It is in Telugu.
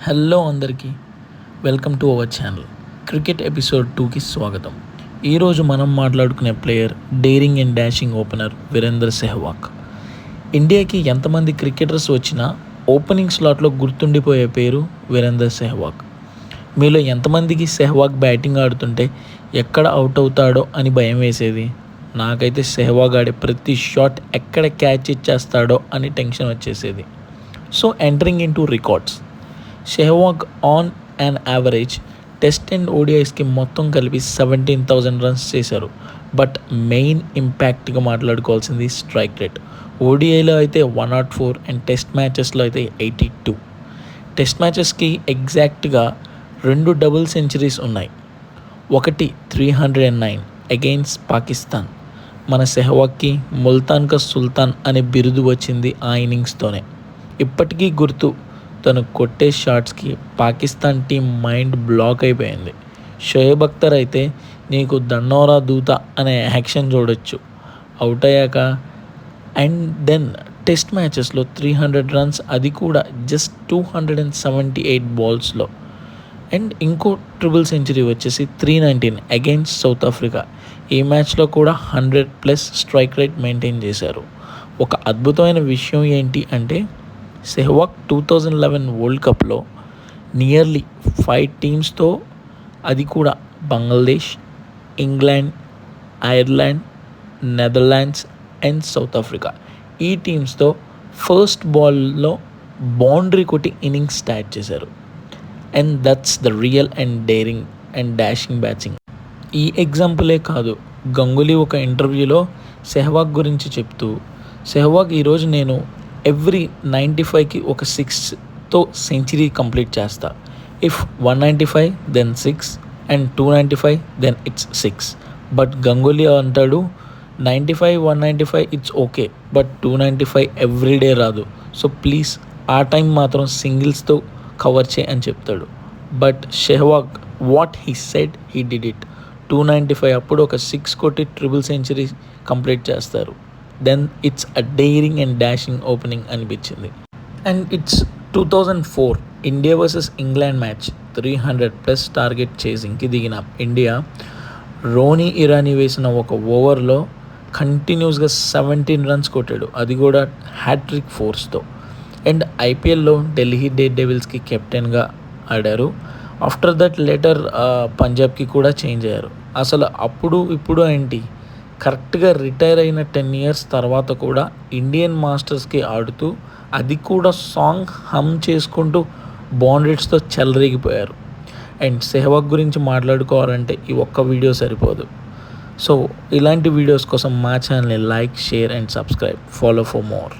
హలో అందరికీ welcome to our channel. Cricket episode 2కి స్వాగతం. ఈరోజు మనం మాట్లాడుకునే player daring and dashing opener Virender Sehwag. ఇండియాకి ఎంతమంది క్రికెటర్స్ వచ్చినా ఓపెనింగ్ స్లాట్లో గుర్తుండిపోయే పేరు వీరేందర్ సెహ్వాగ్. మీలో ఎంతమందికి సెహ్వాగ్ బ్యాటింగ్ ఆడుతుంటే ఎక్కడ అవుట్ అవుతాడో అని భయం వేసేది? నాకైతే సెహ్వాగ్ ఆడే ప్రతి షాట్ ఎక్కడ క్యాచ్ ఇచ్చేస్తాడో అని టెన్షన్ వచ్చేసేది. So entering into records, Sehwag on an average test and ఓడిఐస్కి మొత్తం కలిపి 17,000 రన్స్ చేశారు. బట్ మెయిన్ ఇంపాక్ట్గా మాట్లాడుకోవాల్సింది స్ట్రైక్ రేట్. ఓడిఐలో అయితే 104 అండ్ టెస్ట్ మ్యాచెస్లో అయితే 82. టెస్ట్ మ్యాచెస్కి ఎగ్జాక్ట్గా 2 డబుల్ సెంచరీస్ ఉన్నాయి. ఒకటి 309 అగెయిన్స్ పాకిస్తాన్. మన సెహ్వాగ్కి ముల్తాన్ కా సుల్తాన్ అనే బిరుదు వచ్చింది ఆ ఇన్నింగ్స్తోనే. ఇప్పటికీ గుర్తు, తను కొట్టే షాట్స్కి పాకిస్తాన్ టీం మైండ్ బ్లాక్ అయిపోయింది. షోయబ్ అఖ్తర్ అయితే నీకు దన్నోరా దూత అనే యాక్షన్ చూడొచ్చు అవుట్ అయ్యాక. అండ్ దెన్ టెస్ట్ మ్యాచెస్లో 300 రన్స్, అది కూడా జస్ట్ 278 బాల్స్లో. అండ్ ఇంకో ట్రిపుల్ సెంచరీ వచ్చేసి 319 అగెయిన్స్ సౌత్ ఆఫ్రికా. ఈ మ్యాచ్లో కూడా 100+ స్ట్రైక్ రేట్ మెయింటైన్ చేశారు. ఒక అద్భుతమైన విషయం ఏంటి అంటే సెహ్వాగ్ 2011 వరల్డ్ కప్లో నియర్లీ 5 టీమ్స్తో, అది కూడా Bangladesh, England, Ireland, Netherlands and south Africa, ఈ టీమ్స్తో ఫస్ట్ బాల్లో బౌండరీ కొట్టి ఇన్నింగ్స్ స్టార్ట్ చేశారు. And that's the real and daring and dashing batting. ఈ ఎగ్జాంపులే కాదు, గంగూలీ ఒక ఇంటర్వ్యూలో సెహ్వాగ్ గురించి చెప్తూ, సెహ్వాగ్ ఈరోజు నేను ఎవ్రీ 95కి ఒక 6తో సెంచరీ కంప్లీట్ చేస్తా. If 195 then 6 and 295 then it's 6. But Ganguly అంటాడు 95, 195 ఇట్స్ ఓకే, బట్ 295 ఎవ్రీడే రాదు. సో ప్లీజ్ ఆ టైం మాత్రం సింగిల్స్తో కవర్ చేయి అని చెప్తాడు. But Sehwag what he said he did it. 295 అప్పుడు ఒక 6 కొట్టి ట్రిపుల్ సెంచరీ కంప్లీట్ చేస్తారు. Then it's a daring and dashing opening అనిపించింది. And it's 2004 India versus England match. 300+ target చేసింగ్కి దిగిన ఇండియా రోనీ ఇరానీ వేసిన ఒక ఓవర్లో కంటిన్యూస్గా 17 రన్స్ కొట్టాడు, అది కూడా హ్యాట్రిక్ ఫోర్స్తో. అండ్ ఐపీఎల్లో ఢిల్లీ డేర్ డెవిల్స్కి కెప్టెన్గా ఆడారు. ఆఫ్టర్ దట్ లేటర్ పంజాబ్కి కూడా చేంజ్ అయ్యారు. అసలు అప్పుడు ఇప్పుడు ఏంటి, కరెక్ట్గా రిటైర్ అయిన 10 years తర్వాత కూడా ఇండియన్ మాస్టర్స్కి ఆడుతూ, అది కూడా సాంగ్ హమ్ చేసుకుంటూ బౌండరీస్తో చెలరేగిపోయారు. అండ్ సెహ్వాగ్ గురించి మాట్లాడుకోవాలంటే ఈ ఒక్క వీడియో సరిపోదు. సో ఇలాంటి వీడియోస్ కోసం మా ఛానల్ని like, share and subscribe. Follow for more.